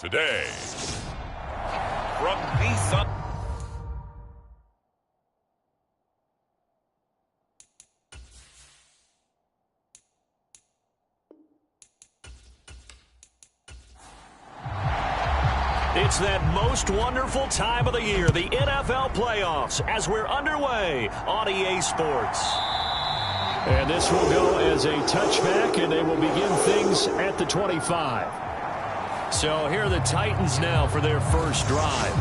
Today, from the Sun. It's that most wonderful time of the year, the NFL playoffs, as we're underway on EA Sports. And this will go as a touchback, and they will begin things at the 25. So here are the Titans now for their first drive.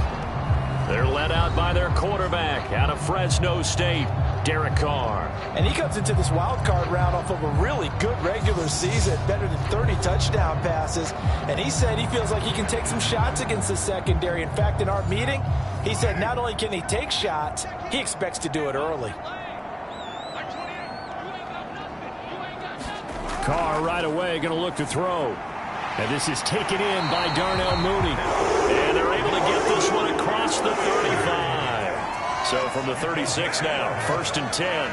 They're led out by their quarterback out of Fresno State, Derek Carr. And he comes into this wild card round off of a really good regular season, better than 30 touchdown passes. And he said he feels like he can take some shots against the secondary. In fact, in our meeting, he said not only can he take shots, he expects to do it early. Carr right away going to look to throw. And this is taken in by Darnell Mooney. And they're able to get this one across the 35. So from the 36 now, 1st and 10.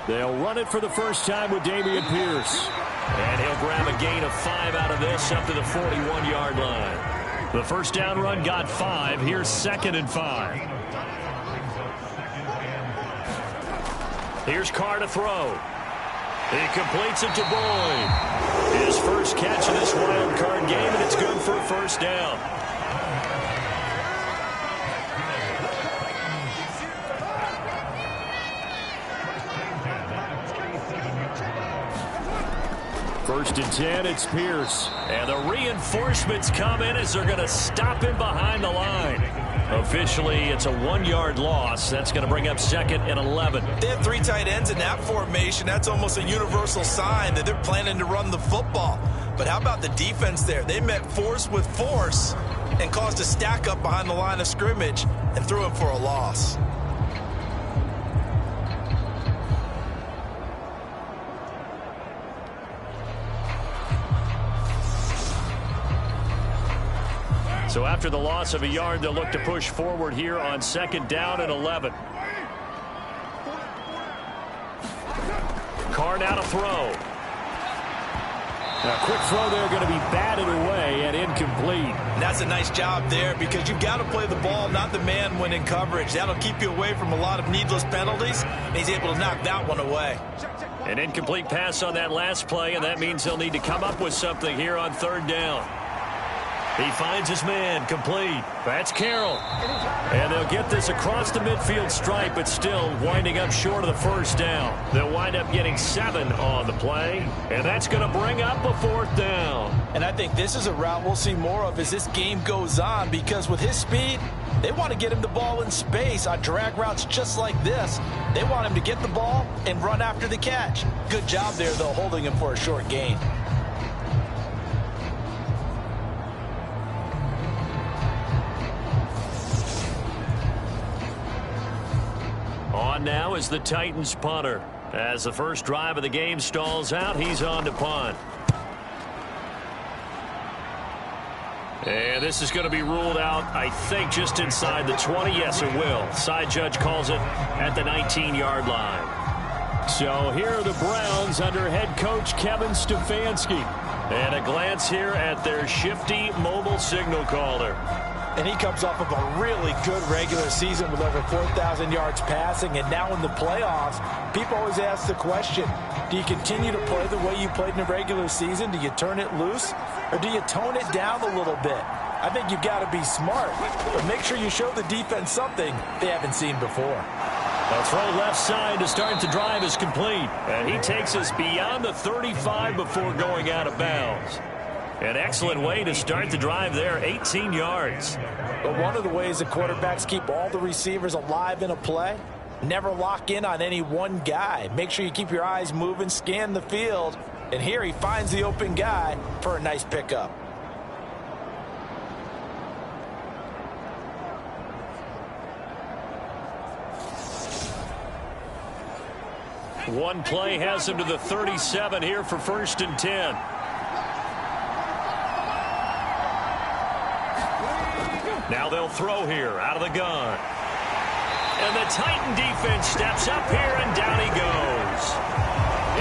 They'll run it for the first time with Dameon Pierce. And he'll grab a gain of 5 out of this up to the 41-yard line. The first down run got 5. Here's 2nd and 5. Here's Carr to throw. He completes it to Boyd. His first catch in this wild card game, and it's good for a first down. First and 10, it's Pierce. And the reinforcements come in as they're going to stop him behind the line. Officially, it's a 1-yard loss. That's going to bring up 2nd and 11. They have 3 tight ends in that formation. That's almost a universal sign that they're planning to run the football. But how about the defense there? They met force with force and caused a stack up behind the line of scrimmage and threw him for a loss. So after the loss of a yard, they'll look to push forward here on 2nd down and 11. Carr now to throw. A quick throw there going to be batted away and incomplete. And that's a nice job there because you've got to play the ball, not the man when in coverage. That'll keep you away from a lot of needless penalties, and he's able to knock that one away. An incomplete pass on that last play, and that means they'll need to come up with something here on 3rd down. He finds his man, complete. That's Carroll. And they'll get this across the midfield stripe, but still winding up short of the first down. They'll wind up getting 7 on the play, and that's going to bring up a 4th down. And I think this is a route we'll see more of as this game goes on, because with his speed, they want to get him the ball in space on drag routes just like this. They want him to get the ball and run after the catch. Good job there, though, holding him for a short gain. On now is the Titans punter. As the first drive of the game stalls out, he's on to punt. And this is going to be ruled out, I think, just inside the 20. Yes, it will. Side judge calls it at the 19-yard line. So here are the Browns under head coach Kevin Stefanski. And a glance here at their shifty mobile signal caller. And he comes off of a really good regular season with over 4,000 yards passing. And now in the playoffs, people always ask the question, do you continue to play the way you played in the regular season? Do you turn it loose? Or do you tone it down a little bit? I think you've got to be smart. But make sure you show the defense something they haven't seen before. A throw left side to start the drive is complete. And he takes us beyond the 35 before going out of bounds. An excellent way to start the drive there, 18 yards. But one of the ways the quarterbacks keep all the receivers alive in a play, never lock in on any one guy. Make sure you keep your eyes moving, scan the field. And here he finds the open guy for a nice pickup. One play has him to the 37 here for 1st and 10. Now they'll throw here out of the gun. And the Titan defense steps up here, and down he goes.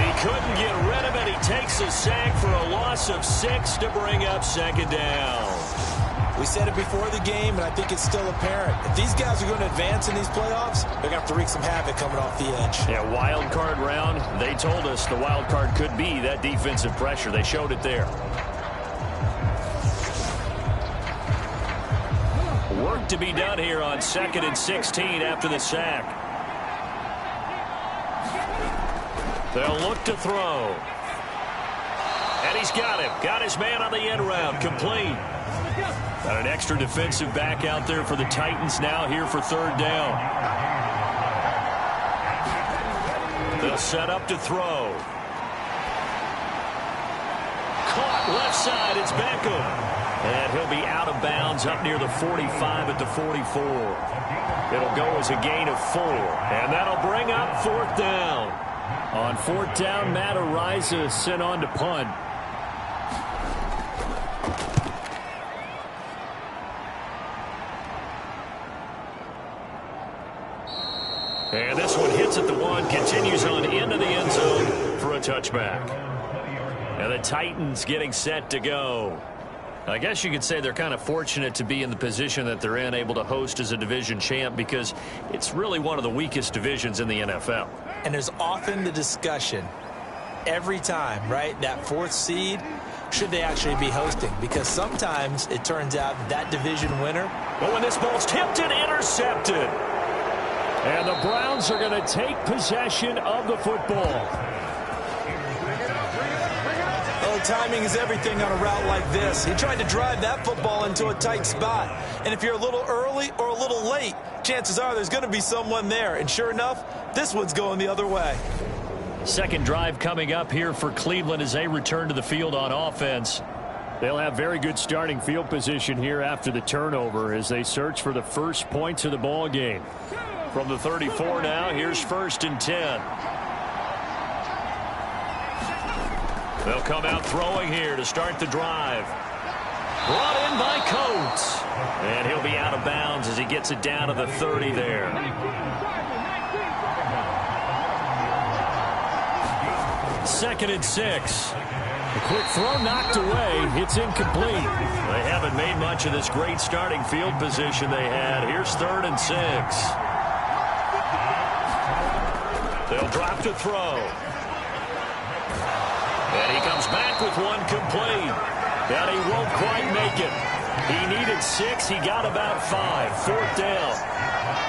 He couldn't get rid of it. He takes a sack for a loss of 6 to bring up second down. We said it before the game, and I think it's still apparent. If these guys are going to advance in these playoffs, they're going to have to wreak some havoc coming off the edge. Yeah, wild card round. They told us the wild card could be that defensive pressure. They showed it there. Work to be done here on 2nd and 16 after the sack. They'll look to throw. And he's got him. Got his man on the end round. Complete. Got an extra defensive back out there for the Titans now here for 3rd down. They'll set up to throw. Caught left side. It's Beckham. And he'll be out of bounds up near the 45 at the 44. It'll go as a gain of 4. And that'll bring up 4th down. On 4th down, Matt Ariza sent on to punt. And this one hits at the 1, continues on into the end zone for a touchback. And the Titans getting set to go. I guess you could say they're kind of fortunate to be in the position that they're in, able to host as a division champ, because it's really one of the weakest divisions in the NFL. And there's often the discussion every time, right, that 4th seed, should they actually be hosting? Because sometimes it turns out that division winner. But when this ball's tipped and intercepted. And the Browns are going to take possession of the football. Oh, timing is everything on a route like this. He tried to drive that football into a tight spot. And if you're a little early or a little late, chances are there's going to be someone there. And sure enough, this one's going the other way. Second drive coming up here for Cleveland as they return to the field on offense. They'll have very good starting field position here after the turnover as they search for the first points of the ball game. From the 34 now, here's 1st and 10. They'll come out throwing here to start the drive. Brought in by Coates. And he'll be out of bounds as he gets it down to the 30 there. Second and 6. A quick throw knocked away. It's incomplete. They haven't made much of this great starting field position they had. Here's 3rd and 6. They'll drop to throw. And he comes back with one complete. And he won't quite make it. He needed 6. He got about 5. 4th down.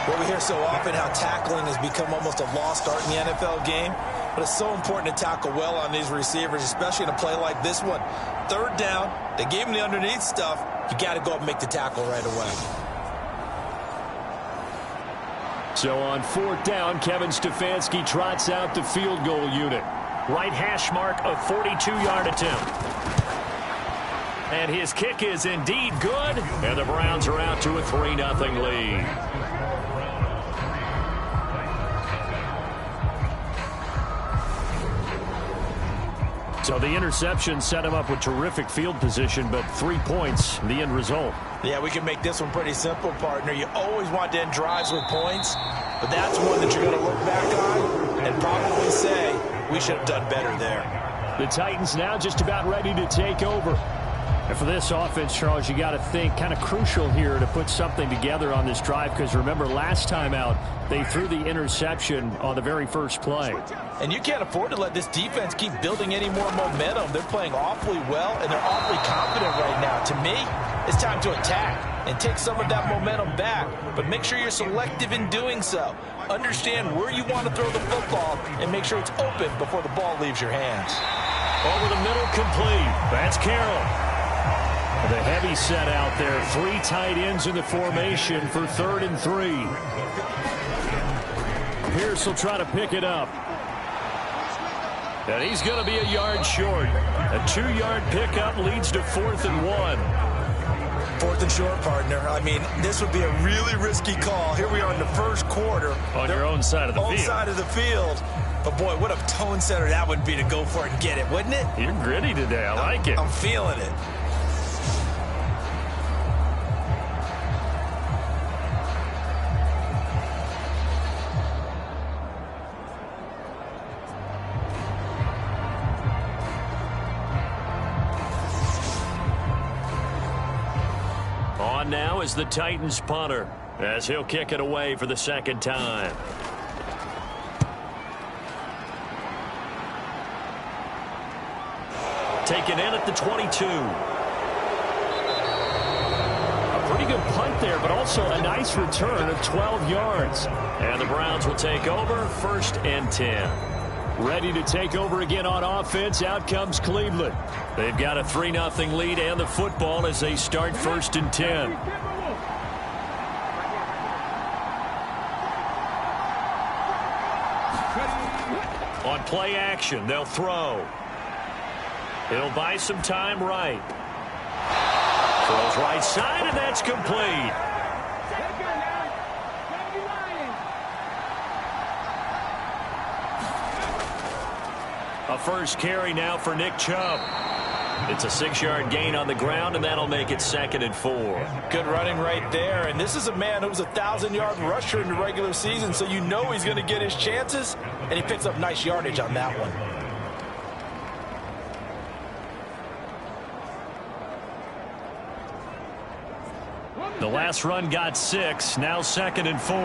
Well, we hear so often how tackling has become almost a lost art in the NFL game. But it's so important to tackle well on these receivers, especially in a play like this one. 3rd down. They gave him the underneath stuff. You got to go up and make the tackle right away. So on 4th down, Kevin Stefanski trots out the field goal unit. Right hash mark, a 42-yard attempt. And his kick is indeed good. And the Browns are out to a 3-0 lead. So the interception set him up with terrific field position, but 3 points, the end result. Yeah, we can make this one pretty simple, partner. You always want to end drives with points, but that's one that you're going to look back on and probably say, we should have done better there. The Titans now just about ready to take over. And for this offense, Charles, you got to think kind of crucial here to put something together on this drive, because remember last time out, they threw the interception on the very first play. And you can't afford to let this defense keep building any more momentum. They're playing awfully well, and they're awfully confident right now. To me, it's time to attack and take some of that momentum back, but make sure you're selective in doing so. Understand where you want to throw the football and make sure it's open before the ball leaves your hands. Over the middle, complete. That's Carroll. The heavy set out there. 3 tight ends in the formation for 3rd and 3. Pierce will try to pick it up. And he's going to be a yard short. A 2-yard pickup leads to 4th and 1. 4th and short, partner. I mean, this would be a really risky call. Here we are in the first quarter. On your own side of the field. Own side of the field. But, boy, what a tone setter that would be to go for it and get it, wouldn't it? You're gritty today. I like it. I'm feeling it. On now is the Titans punter, as he'll kick it away for the second time. Taken in at the 22. A pretty good punt there, but also a nice return of 12 yards. And the Browns will take over, 1st and 10. Ready to take over again on offense. Out comes Cleveland. They've got a 3-0 lead and the football as they start 1st and 10. On play action, they'll throw. He'll buy some time right. Throws right side, and that's complete. A first carry now for Nick Chubb. It's a 6-yard gain on the ground, and that'll make it 2nd and 4. Good running right there. And this is a man who was a 1,000-yard rusher in the regular season, so you know he's going to get his chances, and he picks up nice yardage on that one. The last run got 6, now 2nd and 4.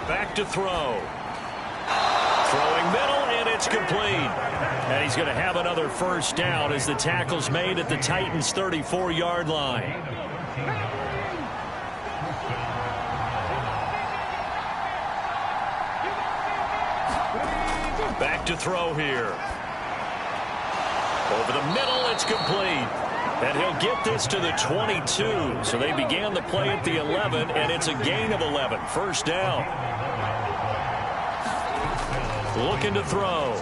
Back to throw. Throwing middle, and it's complete. And he's going to have another first down as the tackle's made at the Titans' 34-yard line. Back to throw here. Over the middle, it's complete. And he'll get this to the 22. So they began the play at the 11, and it's a gain of 11. First down. Looking to throw.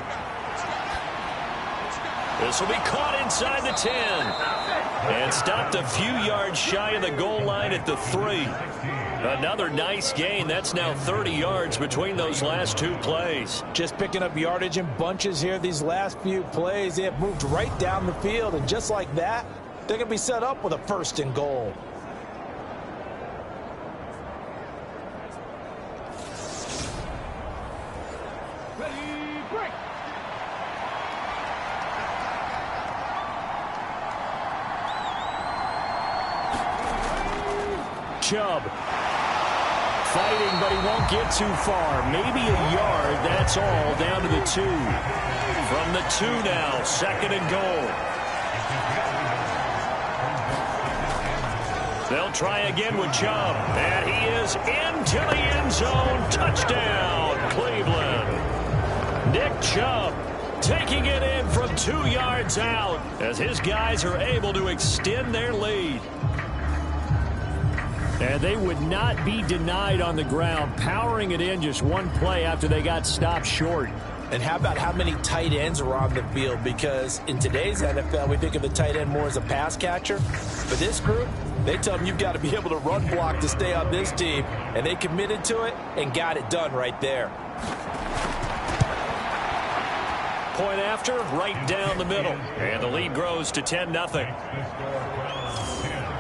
This will be caught inside the 10. And stopped a few yards shy of the goal line at the 3. Another nice gain. That's now 30 yards between those last 2 plays. Just picking up yardage in bunches here these last few plays. They have moved right down the field, and just like that, they're going to be set up with a 1st and goal. Chubb fighting, but he won't get too far. Maybe a yard, that's all, down to the 2. From the 2 now, 2nd and goal. They'll try again with Chubb, and he is into the end zone. Touchdown, Cleveland. Nick Chubb taking it in from 2 yards out as his guys are able to extend their lead. And they would not be denied on the ground, powering it in just one play after they got stopped short. And how about how many tight ends are on the field? Because in today's NFL, we think of the tight end more as a pass catcher. For this group, they tell them you've got to be able to run block to stay on this team. And they committed to it and got it done right there. Point after, right down the middle. And the lead grows to 10-0.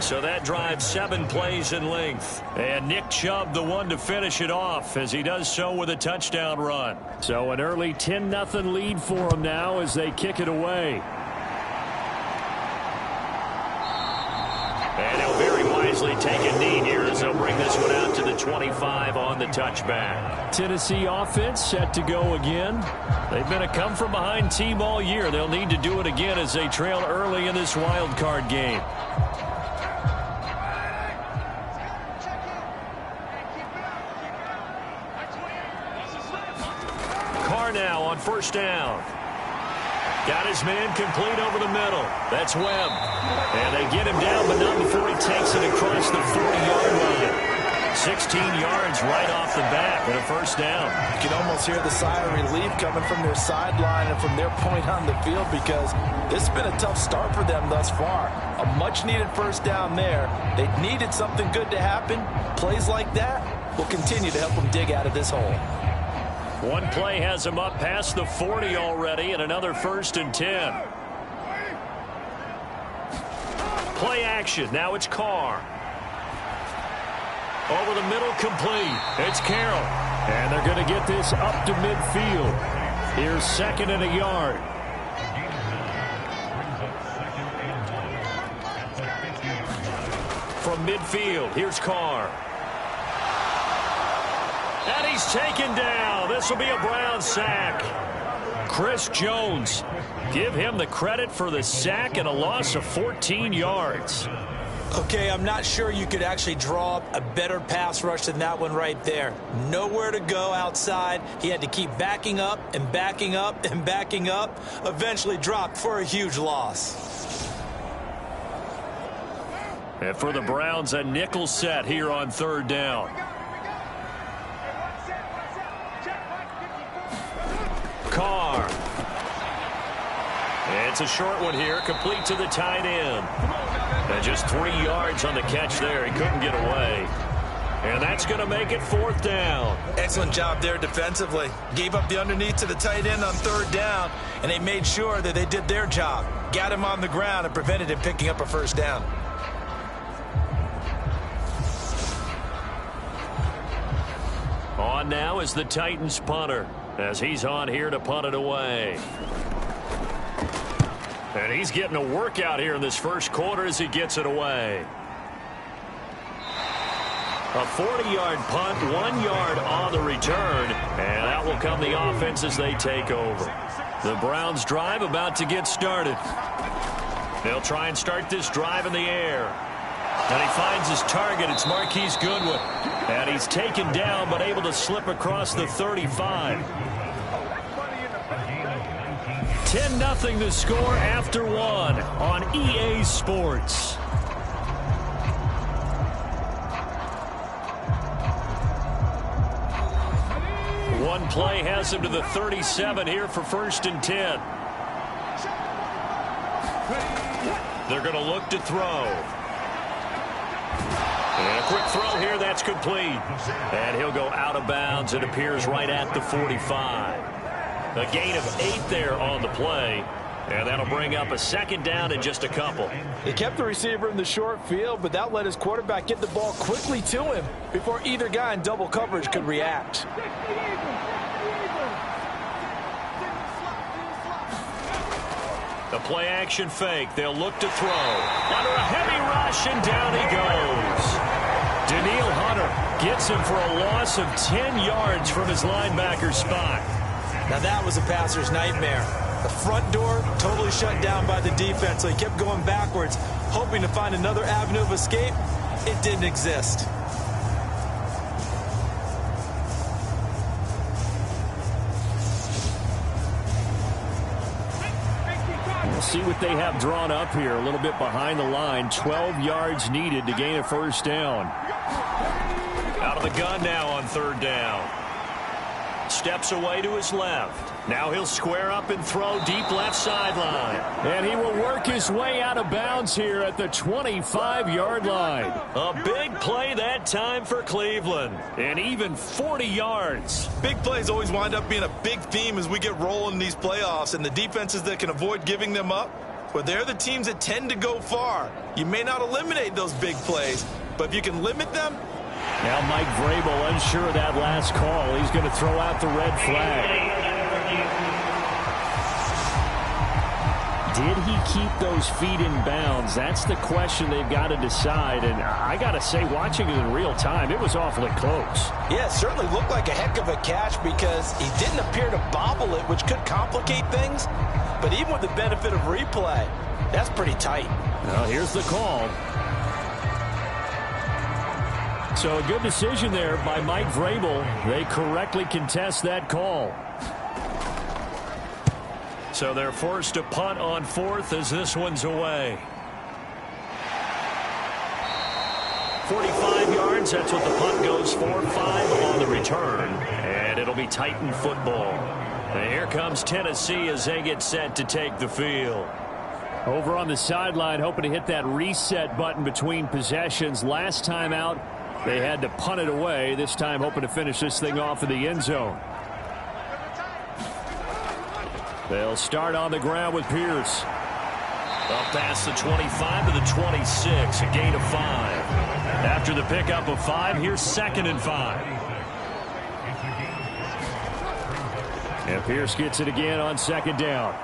So that drives 7 plays in length. And Nick Chubb, the one to finish it off, as he does so with a touchdown run. So an early 10-0 lead for them now as they kick it away. And he'll very wisely take a knee here as they'll bring this one out to the 25 on the touchback. Tennessee offense set to go again. They've been a come-from-behind team all year. They'll need to do it again as they trail early in this wild card game. Now on first down. Got his man complete over the middle. That's Webb. And they get him down, but not before he takes it across the 40-yard line. 16 yards right off the bat and a first down. You can almost hear the sigh of relief coming from their sideline and from their point on the field because this has been a tough start for them thus far. A much-needed first down there. They needed something good to happen. Plays like that will continue to help them dig out of this hole. One play has him up past the 40 already, and another 1st and 10. Play action. Now it's Carr. Over the middle, complete. It's Carroll. And they're going to get this up to midfield. Here's 2nd and a yard. from midfield. Here's Carr. And he's taken down. This will be a Browns sack. Chris Jones, give him the credit for the sack and a loss of 14 yards. Okay, I'm not sure you could actually draw up a better pass rush than that one right there. Nowhere to go outside. He had to keep backing up and backing up and backing up. Eventually dropped for a huge loss. And for the Browns, a nickel set here on third down. Carr. It's a short one here, complete to the tight end. And just 3 yards on the catch there. He couldn't get away. And that's going to make it fourth down. Excellent job there defensively. Gave up the underneath to the tight end on third down, and they made sure that they did their job. Got him on the ground and prevented him picking up a first down. On now is the Titans punter, as he's on here to punt it away. And he's getting a workout here in this first quarter as he gets it away. A 40-yard punt, 1 yard on the return, and out will come the offense as they take over. The Browns drive about to get started. They'll try and start this drive in the air. And he finds his target. It's Marquise Goodwin. And he's taken down but able to slip across the 35. 10-0 the score after one on EA Sports. One play has him to the 37 here for 1st and 10. They're going to look to throw. And a quick throw here, that's complete. And he'll go out of bounds. It appears right at the 45. A gain of 8 there on the play. And that'll bring up a second down in just a couple. He kept the receiver in the short field, but that let his quarterback get the ball quickly to him before either guy in double coverage could react. The play action fake. They'll look to throw. Under a heavy rush, and down he goes. Daniil Hunter gets him for a loss of 10 yards from his linebacker spot. Now that was a passer's nightmare. The front door totally shut down by the defense, so he kept going backwards, hoping to find another avenue of escape. It didn't exist. We'll see what they have drawn up here. A little bit behind the line. 12 yards needed to gain a first down. Out of the gun now on third down. Steps away to his left. Now he'll square up and throw deep left sideline. And he will work his way out of bounds here at the 25-yard line. A big play that time for Cleveland. And even 40 yards. Big plays always wind up being a big theme as we get rolling in these playoffs. And the defenses that can avoid giving them up, well, they're the teams that tend to go far. You may not eliminate those big plays, but if you can limit them. Now Mike Vrabel unsure of that last call. He's going to throw out the red flag. Did he keep those feet in bounds? That's the question they've got to decide. And I got to say, watching it in real time, it was awfully close. Yeah, it certainly looked like a heck of a catch because he didn't appear to bobble it, which could complicate things. But even with the benefit of replay, that's pretty tight. Now here's the call. So a good decision there by Mike Vrabel. They correctly contest that call. So they're forced to punt on fourth as this one's away. 45 yards, that's what the punt goes for. 5 on the return. And it'll be Titan football. And here comes Tennessee as they get set to take the field. Over on the sideline, hoping to hit that reset button between possessions. Last time out, they had to punt it away. This time hoping to finish this thing off in the end zone. They'll start on the ground with Pierce. Up past the 25 to the 26, a gain of 5. After the pickup of 5, here's 2nd and 5. And Pierce gets it again on 2nd down.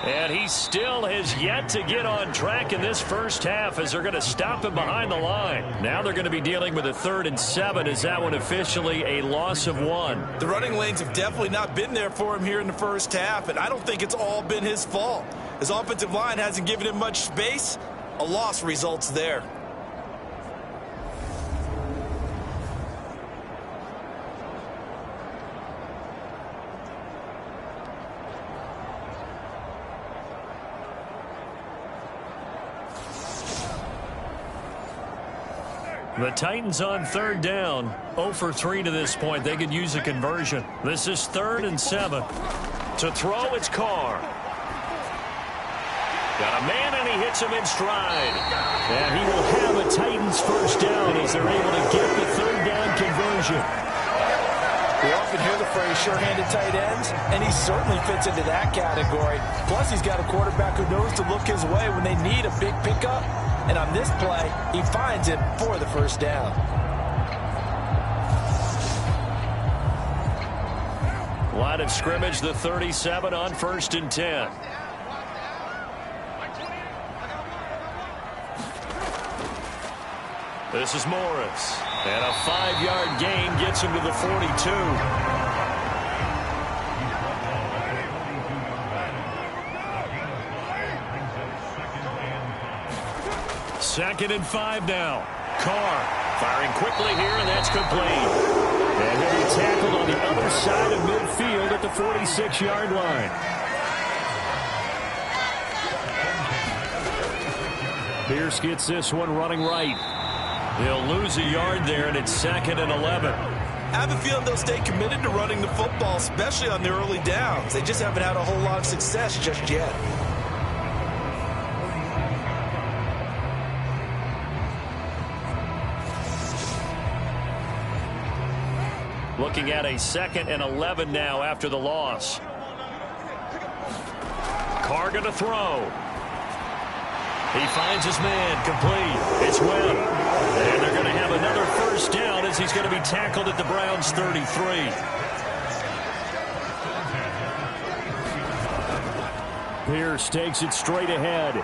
And he still has yet to get on track in this first half as they're going to stop him behind the line. Now they're going to be dealing with a 3rd and 7. Is that one officially a loss of 1? The running lanes have definitely not been there for him here in the first half, and I don't think it's all been his fault. His offensive line hasn't given him much space. A loss results there. The Titans on 3rd down. 0 for 3 to this point. They could use a conversion. This is 3rd and 7. To throw, it's Carr. Got a man, and he hits him in stride. And he will have a Titans first down as they're able to get the 3rd down conversion. We often hear the phrase sure-handed tight ends, and he certainly fits into that category. Plus, he's got a quarterback who knows to look his way when they need a big pickup. And on this play, he finds it for the first down. Line of scrimmage, the 37 on 1st and 10. This is Morris. And a 5-yard gain gets him to the 42. Second and 5 now. Carr firing quickly here, and that's complete. And he'll be tackled on the other side of midfield at the 46-yard line. Pierce gets this one running right. They'll lose a yard there, and it's 2nd and 11. I have a feeling they'll stay committed to running the football, especially on their early downs. They just haven't had a whole lot of success just yet. Looking at a 2nd and 11 now after the loss. Carr going to throw. He finds his man, complete. It's Webb. And they're going to have another first down as he's going to be tackled at the Browns' 33. Pierce takes it straight ahead.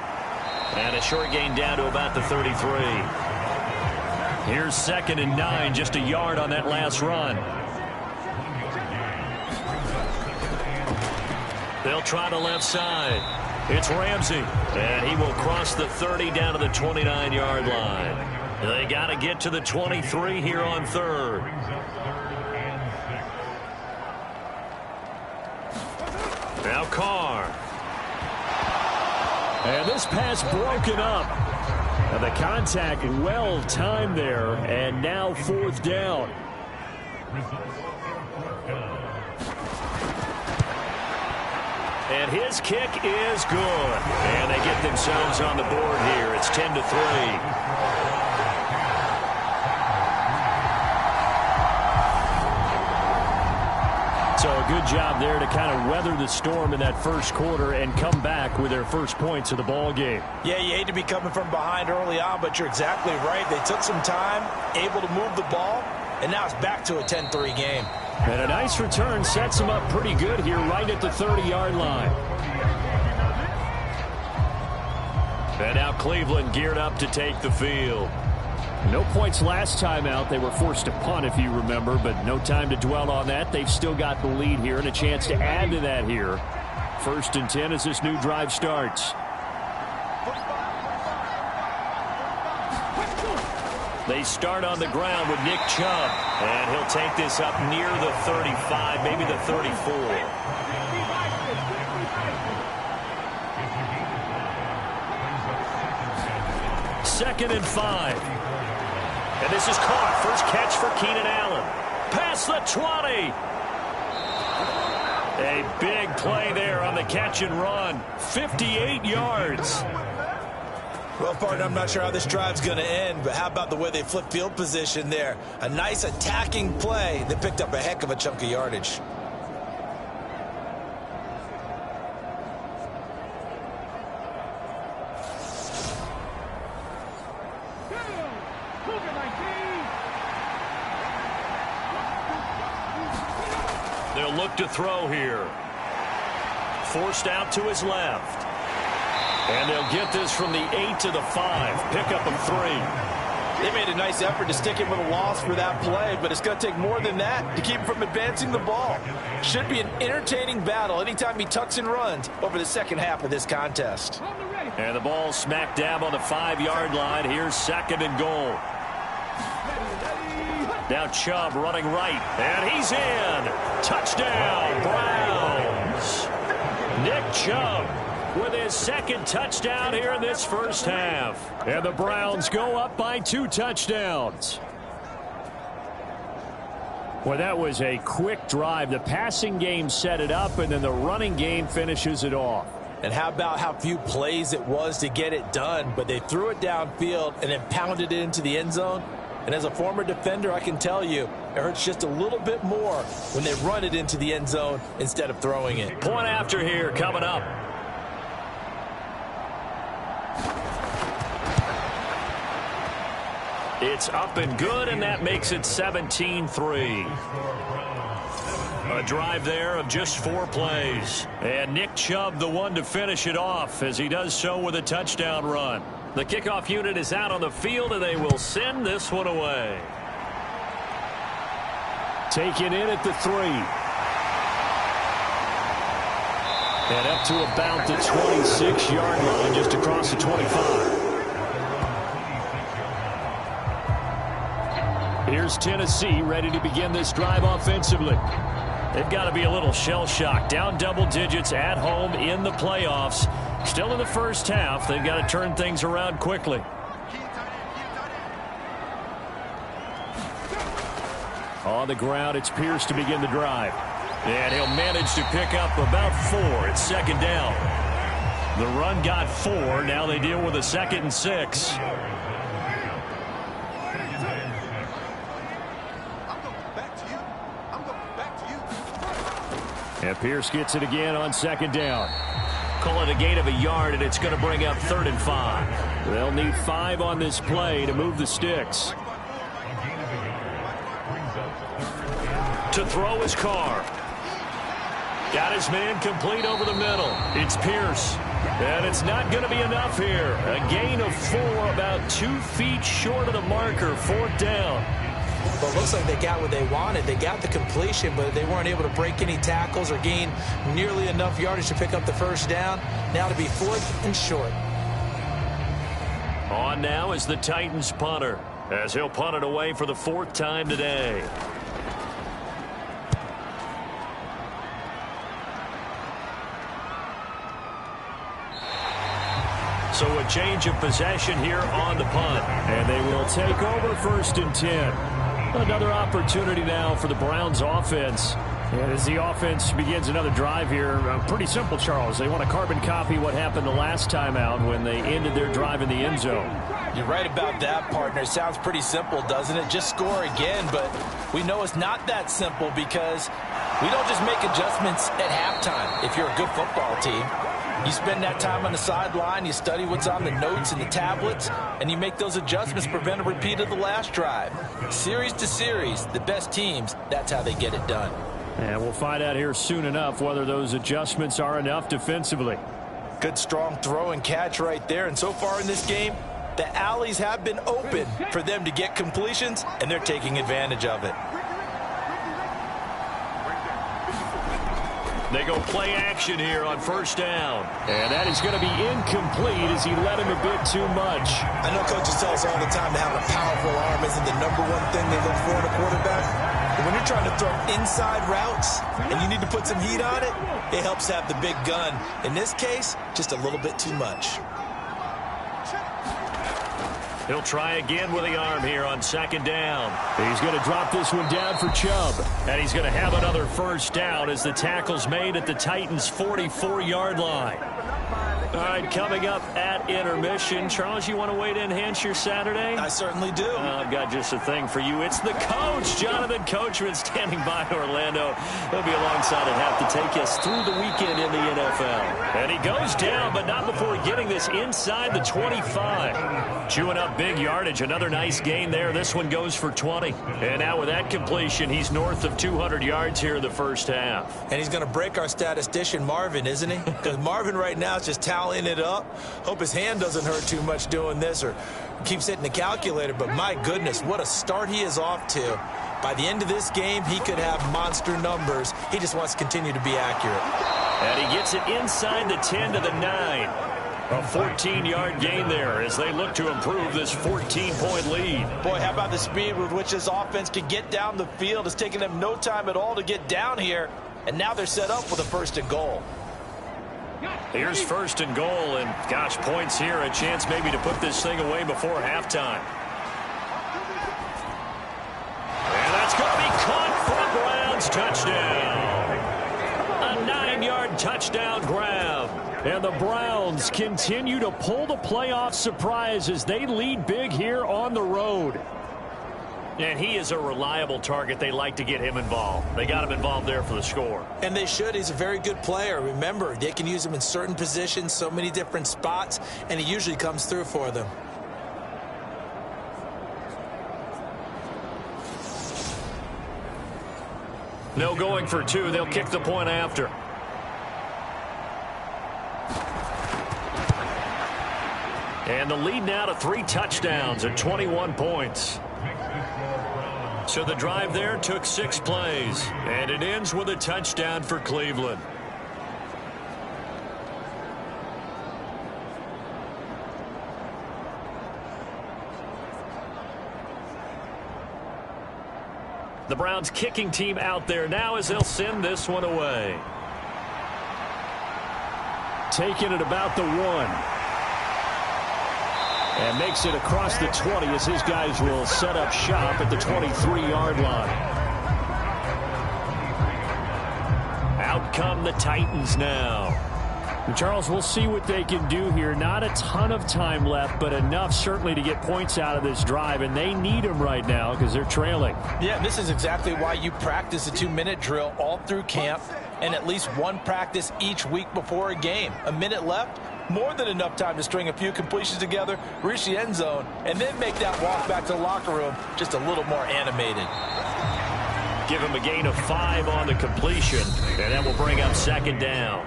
And a short gain down to about the 33. Here's 2nd and 9, just a yard on that last run. They'll try the left side. It's Ramsey, and he will cross the 30 down to the 29-yard line. They got to get to the 23 here on 3rd. Now Carr. And this pass broken up. And the contact well timed there, and now 4th down. And his kick is good. And they get themselves on the board here. It's 10-3. So a good job there to kind of weather the storm in that first quarter and come back with their first points of the ball game. Yeah, you hate to be coming from behind early on, but you're exactly right. They took some time, able to move the ball, and now it's back to a 10-3 game. And a nice return sets them up pretty good here right at the 30-yard line. And now Cleveland geared up to take the field. No points last time out. They were forced to punt, if you remember, but no time to dwell on that. They've still got the lead here and a chance to add to that here. 1st and 10 as this new drive starts. They start on the ground with Nick Chubb, and he'll take this up near the 35, maybe the 34. Second and 5. And this is caught. First catch for Keenan Allen. Past the 20. A big play there on the catch and run. 58 yards. Well, partner, I'm not sure how this drive's going to end, but how about the way they flip field position there? A nice attacking play that picked up a heck of a chunk of yardage. They'll look to throw here. forced out to his left. And they'll get this from the 8 to the 5. Pickup of 3. They made a nice effort to stick him with a loss for that play, but it's going to take more than that to keep him from advancing the ball. Should be an entertaining battle anytime he tucks and runs over the second half of this contest. And the ball smack dab on the 5-yard line. Here's 2nd and goal. Now Chubb running right, and he's in. Touchdown, Browns. Nick Chubb with his 2nd touchdown here in this first half. And the Browns go up by 2 touchdowns. Well, that was a quick drive. The passing game set it up, and then the running game finishes it off. And how about how few plays it was to get it done, but they threw it downfield and then pounded it into the end zone. And as a former defender, I can tell you, it hurts just a little bit more when they run it into the end zone instead of throwing it. Point after here coming up. It's up and good, and that makes it 17-3. A drive there of just 4 plays. And Nick Chubb, the one to finish it off, as he does so with a touchdown run. The kickoff unit is out on the field, and they will send this one away. Taken in at the 3. And up to about the 26-yard line, just across the 25. Here's Tennessee ready to begin this drive offensively. They've got to be a little shell-shocked. Down double digits at home in the playoffs. Still in the first half. They've got to turn things around quickly. On the ground, it's Pierce to begin the drive. And he'll manage to pick up about 4. It's 2nd down. The run got 4. Now they deal with a 2nd and 6. And Pierce gets it again on 2nd down. Call it a gain of a yard, and it's going to bring up 3rd and 5. They'll need 5 on this play to move the sticks. To throw his Carr. Got his man complete over the middle. It's Pierce. And it's not going to be enough here. A gain of 4, about 2 feet short of the marker. 4th down. Well, it looks like they got what they wanted. They got the completion, but they weren't able to break any tackles or gain nearly enough yardage to pick up the 1st down. Now to be 4th and short. On now is the Titans punter, as he'll punt it away for the 4th time today. So a change of possession here on the punt. And they will take over 1st and 10. Another opportunity now for the Browns offense. And as the offense begins another drive here, pretty simple, Charles. They want to carbon copy what happened the last time out when they ended their drive in the end zone. You're right about that, partner. It sounds pretty simple, doesn't it? Just score again, but we know it's not that simple because we don't just make adjustments at halftime if you're a good football team. You spend that time on the sideline, you study what's on the notes and the tablets, and you make those adjustments to prevent a repeat of the last drive. Series to series, the best teams, that's how they get it done. And we'll find out here soon enough whether those adjustments are enough defensively. Good strong throw and catch right there, and so far in this game, the alleys have been open for them to get completions, and they're taking advantage of it. They go play action here on 1st down. And that is going to be incomplete as he led him a bit too much. I know coaches tell us all the time that having a powerful arm isn't the #1 thing they look for in a quarterback. But when you're trying to throw inside routes and you need to put some heat on it, it helps have the big gun. In this case, just a little bit too much. He'll try again with the arm here on 2nd down. He's going to drop this one down for Chubb. And he's going to have another 1st down as the tackle's made at the Titans' 44-yard line. All right, coming up at intermission. Charles, you want to wait to enhance your Saturday? I certainly do. I've got just a thing for you. It's the coach, Jonathan Coachman, standing by Orlando. He'll be alongside at half to take us through the weekend in the NFL. And he goes down, but not before getting this inside the 25. Chewing up big yardage. Another nice gain there. This one goes for 20. And now with that completion, he's north of 200 yards here in the first half. And he's going to break our statistician, Marvin, isn't he? Because Marvin right now is just tallying it up. Hope his hand doesn't hurt too much doing this or keeps hitting the calculator. But my goodness, what a start he is off to. By the end of this game, he could have monster numbers. He just wants to continue to be accurate. And he gets it inside the 10 to the 9. A 14-yard gain there as they look to improve this 14-point lead. Boy, how about the speed with which this offense can get down the field? It's taken them no time at all to get down here. And now they're set up with a first and goal. Here's first and goal, and gosh, points here, a chance maybe to put this thing away before halftime. And that's going to be caught for Browns touchdown. A 9-yard touchdown grab. And the Browns continue to pull the playoff surprise as they lead big here on the road. And he is a reliable target. They like to get him involved. They got him involved there for the score. And they should. He's a very good player. Remember, they can use him in certain positions, so many different spots, and he usually comes through for them. No going for two. They'll kick the point after. And the lead now to 3 touchdowns at 21 points. So the drive there took 6 plays, and it ends with a touchdown for Cleveland. The Browns kicking team out there now as they'll send this one away. Taking it about the 1. And makes it across the 20 as his guys will set up shop at the 23-yard line. Out come the Titans now. Charles, we'll see what they can do here. Not a ton of time left, but enough certainly to get points out of this drive, and they need them right now because they're trailing. Yeah, this is exactly why you practice a 2-minute drill all through camp and at least one practice each week before a game. A minute left, more than enough time to string a few completions together, reach the end zone, and then make that walk back to the locker room just a little more animated. Give him a gain of 5 on the completion, and that will bring up second down.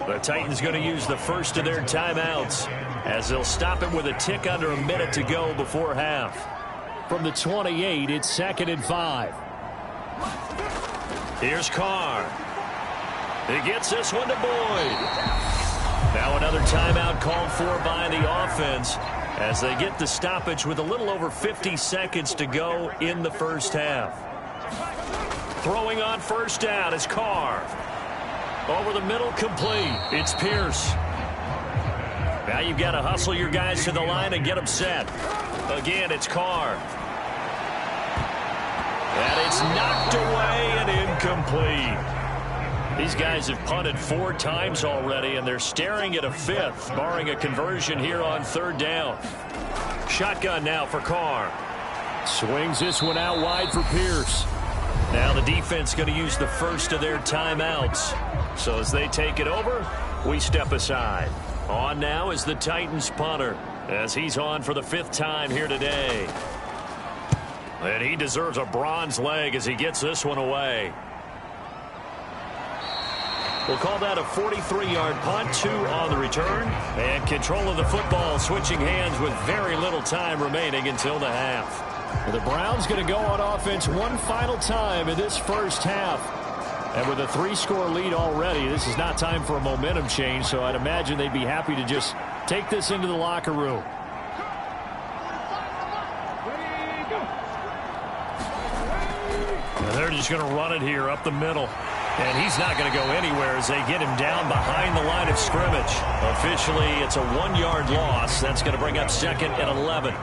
The Titans going to use the first of their timeouts as they'll stop it with a tick under a minute to go before half. From the 28, it's 2nd and 5. Here's Carr. He gets this one to Boyd. Now another timeout called for by the offense as they get the stoppage with a little over 50 seconds to go in the first half. Throwing on first down is Carr. Over the middle, complete. It's Pierce. Now you've got to hustle your guys to the line and get them set. Again, it's Carr. And it's knocked away and incomplete. These guys have punted 4 times already, and they're staring at a 5th, barring a conversion here on 3rd down. Shotgun now for Carr. Swings this one out wide for Pierce. Now the defense going to use the first of their timeouts. So as they take it over, we step aside. On now is the Titans punter as he's on for the 5th time here today. And he deserves a bronze leg as he gets this one away. We'll call that a 43-yard punt, 2 on the return. And control of the football switching hands with very little time remaining until the half. The Browns going to go on offense one final time in this first half. And with a 3-score lead already, this is not time for a momentum change, so I'd imagine they'd be happy to just take this into the locker room. And they're just going to run it here up the middle. And he's not going to go anywhere as they get him down behind the line of scrimmage. Officially, it's a 1-yard loss. That's going to bring up 2nd and 11.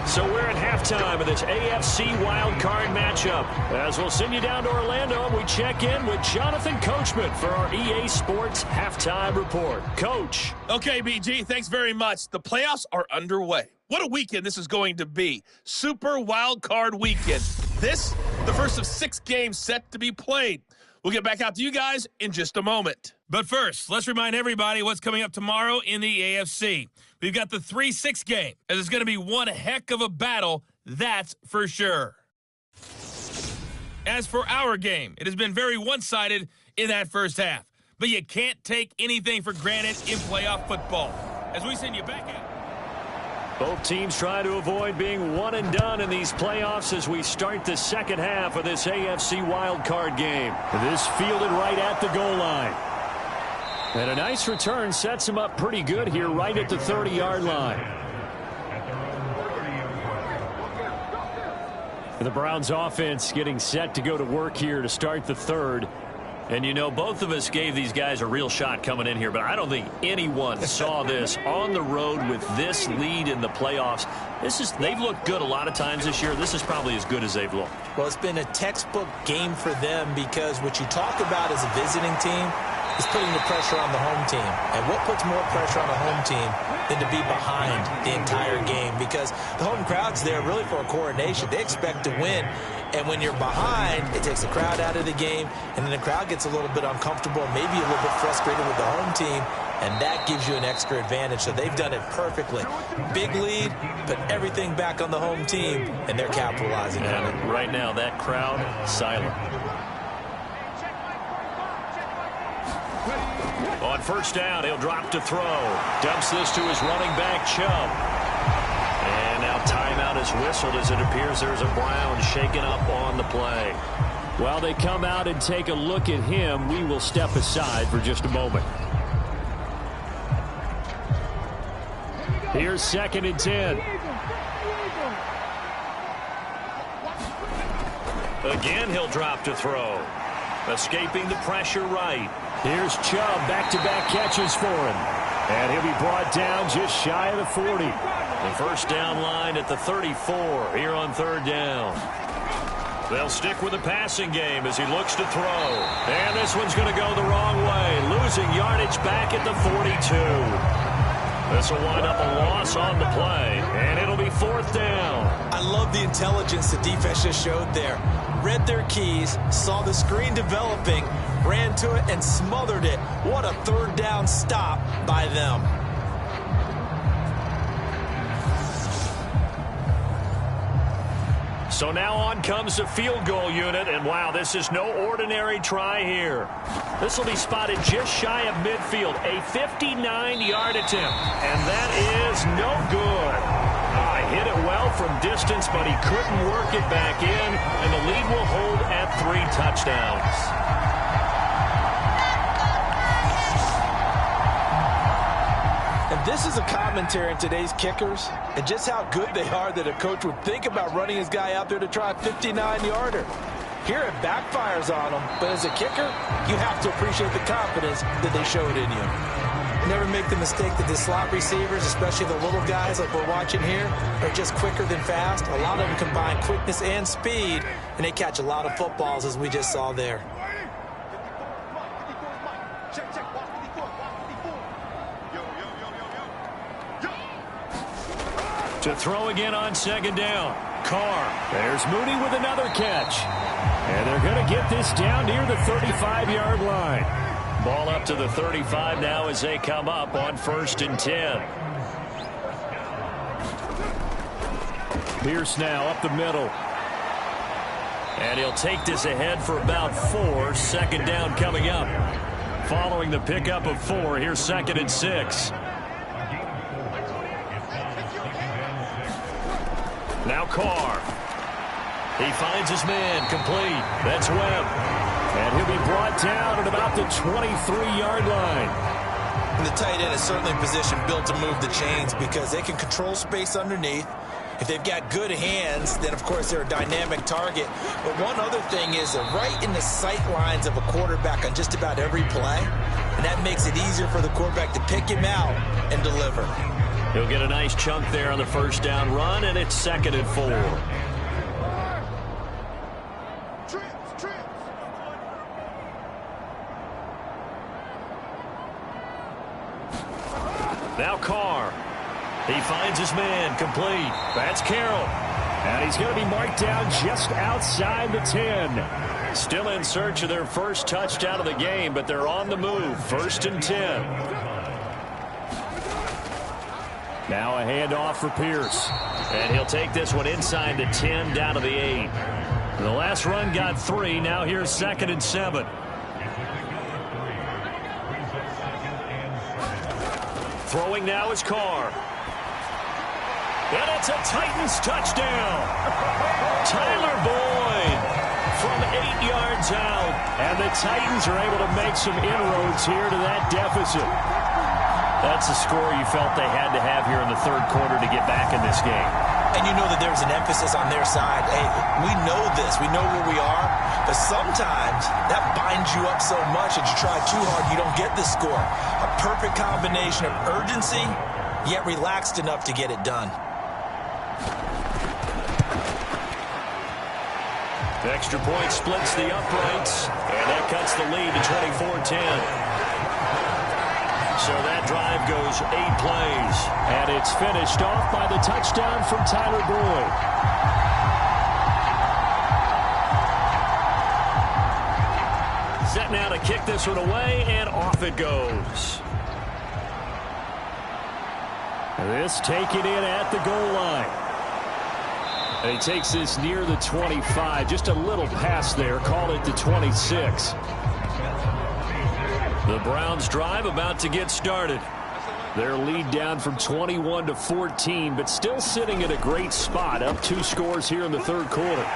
So we're at halftime of this AFC wildcard matchup. As we'll send you down to Orlando, and we check in with Jonathan Coachman for our EA Sports Halftime Report. Coach. Okay, BG, thanks very much. The playoffs are underway. What a weekend this is going to be. Super wildcard weekend. This, the first of 6 games set to be played. We'll get back out to you guys in just a moment. But first, let's remind everybody what's coming up tomorrow in the AFC. We've got the 3-6 game, and it's going to be one heck of a battle, that's for sure. As for our game, it has been very one-sided in that first half. But you can't take anything for granted in playoff football. As we send you back out. Both teams try to avoid being one and done in these playoffs as we start the second half of this AFC wildcard game. This fielded right at the goal line. And a nice return sets him up pretty good here right at the 30-yard line. The Browns offense getting set to go to work here to start the third. And, you know, both of us gave these guys a real shot coming in here, but I don't think anyone saw this on the road with this lead in the playoffs. They've looked good a lot of times this year. This is probably as good as they've looked. Well, it's been a textbook game for them because what you talk about as a visiting team is putting the pressure on the home team. And what puts more pressure on a home team than to be behind the entire game? Because the home crowd's there really for a coronation. They expect to win. And when you're behind, it takes the crowd out of the game, and then the crowd gets a little bit uncomfortable, maybe a little bit frustrated with the home team, and that gives you an extra advantage. So they've done it perfectly. Big lead, put everything back on the home team, and they're capitalizing on it. Right now, that crowd, silent. On first down, he'll drop to throw. Dumps this to his running back, Chubb. And now timeout is whistled as it appears there's a Brown shaken up on the play. While they come out and take a look at him, we will step aside for just a moment. Here's 2nd and 10. Again, he'll drop to throw. Escaping the pressure right. Here's Chubb, back-to-back catches for him. And he'll be brought down just shy of the 40. The first down line at the 34 here on 3rd down. They'll stick with the passing game as he looks to throw. And this one's going to go the wrong way, losing yardage back at the 42. This will wind up a loss on the play, and it'll be 4th down. I love the intelligence the defense just showed there. Read their keys, saw the screen developing, ran to it, and smothered it. What a 3rd down stop by them. So now on comes the field goal unit, and wow, this is no ordinary try here. This will be spotted just shy of midfield, a 59-yard attempt, and that is no good. Hit it well from distance, but he couldn't work it back in, and the lead will hold at 3 touchdowns. And this is a commentary on today's kickers and just how good they are that a coach would think about running his guy out there to try a 59-yarder. Here it backfires on him, but as a kicker, you have to appreciate the confidence that they showed in you. Never make the mistake that the slot receivers, especially the little guys like we're watching here, are just quicker than fast. A lot of them combine quickness and speed, and they catch a lot of footballs as we just saw there. To throw again on 2nd down. Carr. There's Mooney with another catch. And they're going to get this down near the 35-yard line. Ball up to the 35 now as they come up on 1st and 10. Pierce now up the middle. And he'll take this ahead for about 4. 2nd down coming up. Following the pickup of 4, here's 2nd and 6. Now Carr. He finds his man complete. That's Webb. And he'll be brought down at about the 23-yard line. And the tight end is certainly in position built to move the chains because they can control space underneath. If they've got good hands, then, of course, they're a dynamic target. But one other thing is they're right in the sight lines of a quarterback on just about every play. And that makes it easier for the quarterback to pick him out and deliver. He'll get a nice chunk there on the first down run, and it's 2nd and 4. Now Carr. He finds his man, complete. That's Carroll. And he's going to be marked down just outside the 10. Still in search of their first touchdown of the game, but they're on the move. 1st and 10. Now a handoff for Pierce. And he'll take this one inside the 10, down to the 8. The last run got 3. Now here's 2nd and 7. Throwing now is Carr. And it's a Titans touchdown. Tyler Boyd from 8 yards out. And the Titans are able to make some inroads here to that deficit. That's a score you felt they had to have here in the 3rd quarter to get back in this game. And you know that there's an emphasis on their side. Hey, we know this. We know where we are. But sometimes that binds you up so much that you try too hard, you don't get the score. A perfect combination of urgency, yet relaxed enough to get it done. The extra point splits the uprights, and that cuts the lead to 24-10. So that drive goes 8 plays. And it's finished off by the touchdown from Tyler Boyd. Set now to kick this one away, and off it goes. This taken in at the goal line. And he takes this near the 25. Just a little pass there. Call it the 26. The Browns drive about to get started. Their lead down from 21 to 14, but still sitting at a great spot. Up 2 scores here in the 3rd quarter.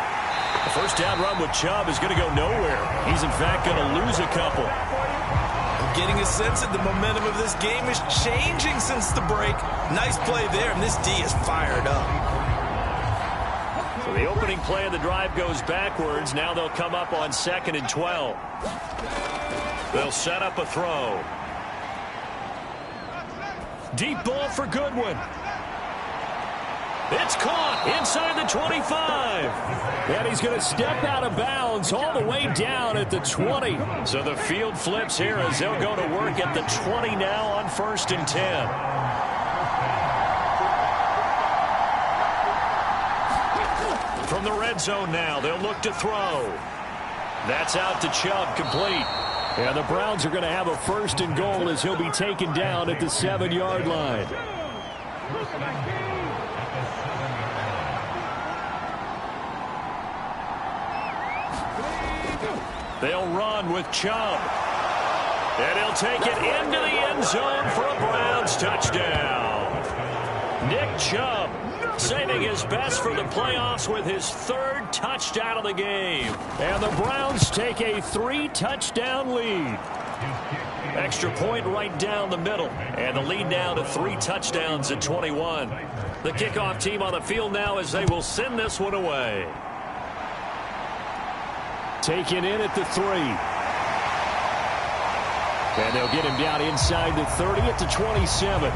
The first down run with Chubb is going to go nowhere. He's, in fact, going to lose a couple. I'm getting a sense that the momentum of this game is changing since the break. Nice play there, and this D is fired up. So the opening play of the drive goes backwards. Now they'll come up on 2nd and 12. They'll set up a throw. Deep ball for Goodwin. It's caught inside the 25. And he's going to step out of bounds all the way down at the 20. So the field flips here as they'll go to work at the 20 now on 1st and 10. From the red zone now, they'll look to throw. That's out to Chubb, complete. And the Browns are going to have a 1st and goal as he'll be taken down at the 7-yard line. They'll run with Chubb. And he'll take it into the end zone for a Browns touchdown. Nick Chubb saving his best for the playoffs with his 3rd touchdown of the game. And the Browns take a 3-touchdown lead. Extra point right down the middle. And the lead now to 3 touchdowns at 21. The kickoff team on the field now as they will send this one away. Taken in at the 3. And they'll get him down inside the 30 at the 27.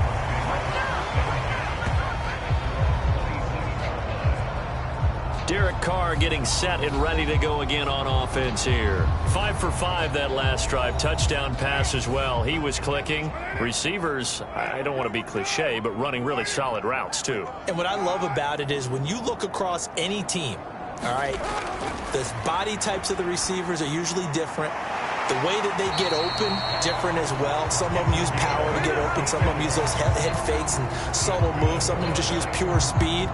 Derek Carr getting set and ready to go again on offense here. 5 for 5 that last drive. Touchdown pass as well. He was clicking. Receivers, I don't want to be cliche, but running really solid routes too. And what I love about it is when you look across any team, all right, the body types of the receivers are usually different. The way that they get open, different as well. Some of them use power to get open. Some of them use those head fakes and subtle moves. Some of them just use pure speed.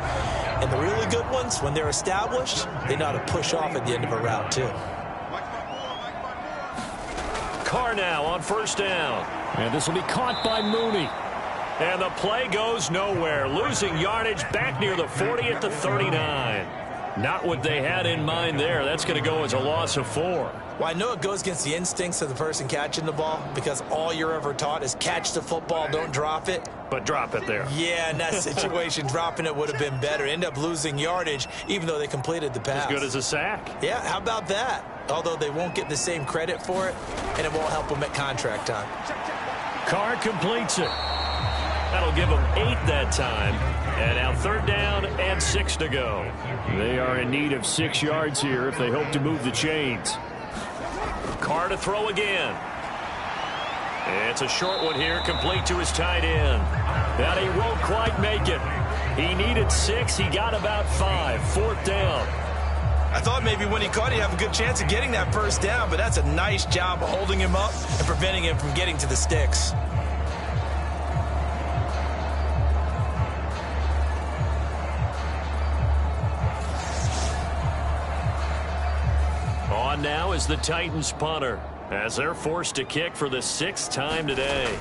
And the really good ones, when they're established, they know how to push off at the end of a route, too. Carr now on 1st down. And this will be caught by Mooney. And the play goes nowhere. Losing yardage back near the 40 at the 39. Not what they had in mind there. That's going to go as a loss of 4. Well, I know it goes against the instincts of the person catching the ball because all you're ever taught is catch the football, don't drop it. But drop it there. Yeah, in that situation, dropping it would have been better. End up losing yardage, even though they completed the pass. As good as a sack. Yeah, how about that? Although they won't get the same credit for it, and it won't help them at contract time. Carr completes it. That'll give them 8 that time. And now 3rd down and 6 to go. They are in need of 6 yards here if they hope to move the chains. Carr to throw again. It's a short one here, complete to his tight end. And he won't quite make it. He needed 6. He got about 5. 4th down. I thought maybe when he caught it, he'd have a good chance of getting that first down, but that's a nice job of holding him up and preventing him from getting to the sticks. On now is the Titans punter, as they're forced to kick for the 6th time today.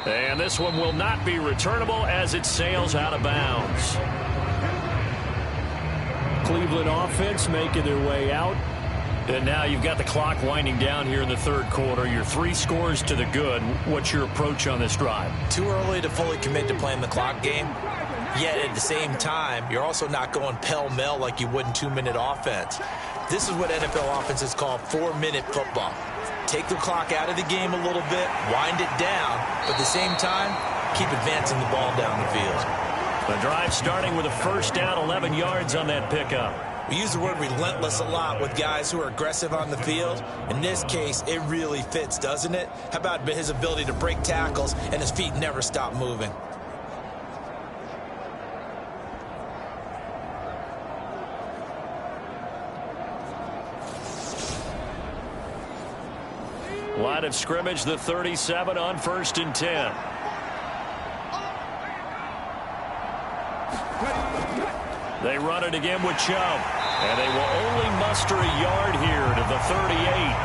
And this one will not be returnable as it sails out of bounds. Cleveland offense making their way out. And now you've got the clock winding down here in the 3rd quarter. You're 3 scores to the good. What's your approach on this drive? Too early to fully commit to playing the clock game. Yet at the same time, you're also not going pell-mell like you would in 2-minute offense. This is what NFL offenses call 4-minute football. Take the clock out of the game a little bit, wind it down, but at the same time, keep advancing the ball down the field. The drive starting with a 1st down, 11 yards on that pickup. We use the word relentless a lot with guys who are aggressive on the field. In this case, it really fits, doesn't it? How about his ability to break tackles and his feet never stop moving? Line of scrimmage, the 37 on 1st and 10. They run it again with Chubb. And they will only muster a yard here to the 38.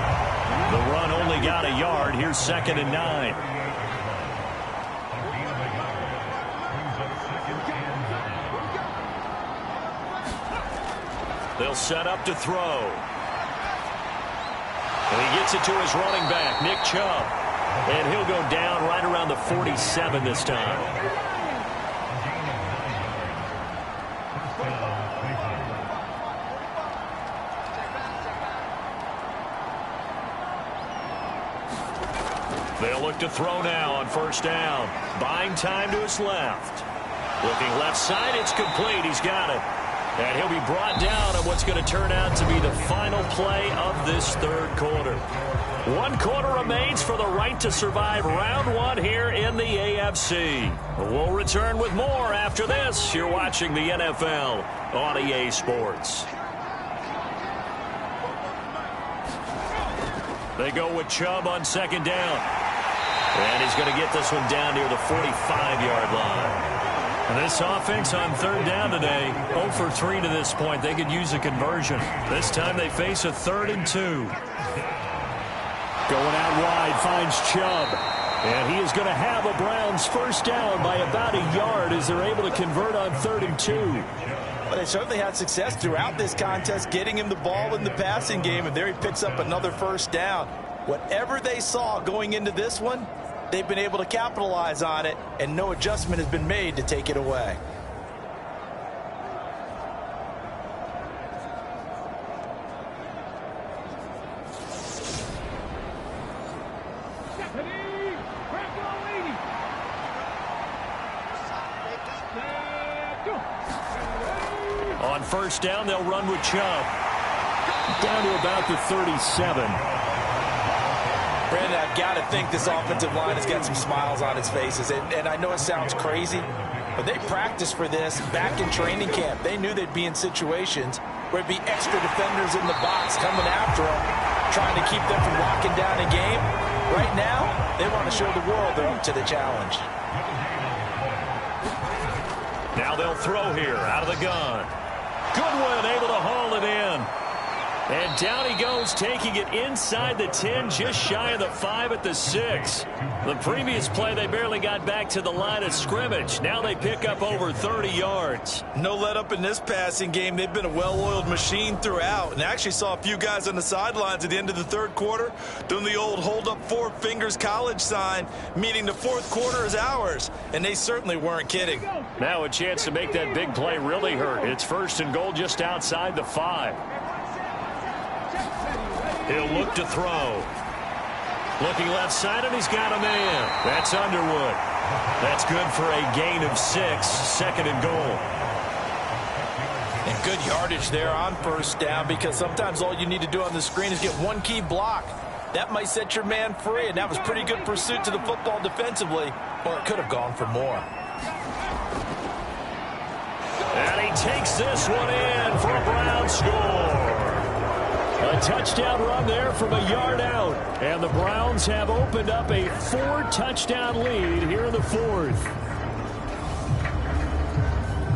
The run only got a yard. Here's 2nd and 9. They'll set up to throw. And he gets it to his running back, Nick Chubb. And he'll go down right around the 47 this time. They'll look to throw now on 1st down. Buying time to his left. Looking left side, it's complete. He's got it. And he'll be brought down on what's going to turn out to be the final play of this 3rd quarter. 1 quarter remains for the right to survive round 1 here in the AFC. We'll return with more after this. You're watching the NFL on EA Sports. They go with Chubb on 2nd down. And he's going to get this one down near the 45-yard line. And this offense on 3rd down today, 0 for 3 to this point. They could use a conversion. This time they face a 3rd and 2. Going out wide, finds Chubb. And he is going to have a Browns 1st down by about a yard as they're able to convert on 3rd and 2. Well, they certainly had success throughout this contest, getting him the ball in the passing game, and there he picks up another 1st down. Whatever they saw going into this one, they've been able to capitalize on it, and no adjustment has been made to take it away. On 1st down, they'll run with Chubb. Down to about the 37. Brandon, I've got to think this offensive line has got some smiles on its faces. And I know it sounds crazy, but they practiced for this back in training camp. They knew they'd be in situations where it'd be extra defenders in the box coming after them, trying to keep them from locking down a game. Right now, they want to show the world they're up to the challenge. Now they'll throw here out of the gun. Goodwin able to haul it in. And down he goes, taking it inside the 10, just shy of the 5 at the 6. The previous play, they barely got back to the line of scrimmage. Now they pick up over 30 yards. No let up in this passing game. They've been a well-oiled machine throughout. And I actually saw a few guys on the sidelines at the end of the 3rd quarter doing the old hold up 4 fingers college sign, meaning the 4th quarter is ours. And they certainly weren't kidding. Now a chance to make that big play really hurt. It's 1st and goal just outside the 5. He'll look to throw. Looking left side, and he's got a man. That's Underwood. That's good for a gain of 6, 2nd and goal. And good yardage there on first down, because sometimes all you need to do on the screen is get one key block. That might set your man free, and that was pretty good pursuit to the football defensively, or it could have gone for more. And he takes this one in for a Brown score. A touchdown run there from a yard out. And the Browns have opened up a 4-touchdown lead here in the 4th.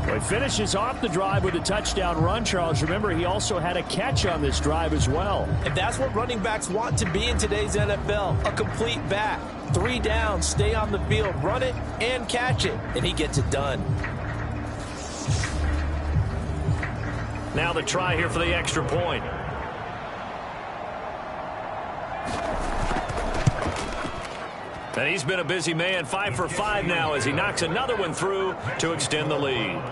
Well, he finishes off the drive with a touchdown run, Charles. Remember, he also had a catch on this drive as well. And that's what running backs want to be in today's NFL, a complete back. 3 downs, stay on the field, run it, and catch it. And he gets it done. Now the try here for the extra point. And he's been a busy man, 5 for 5 now as he knocks another one through to extend the lead.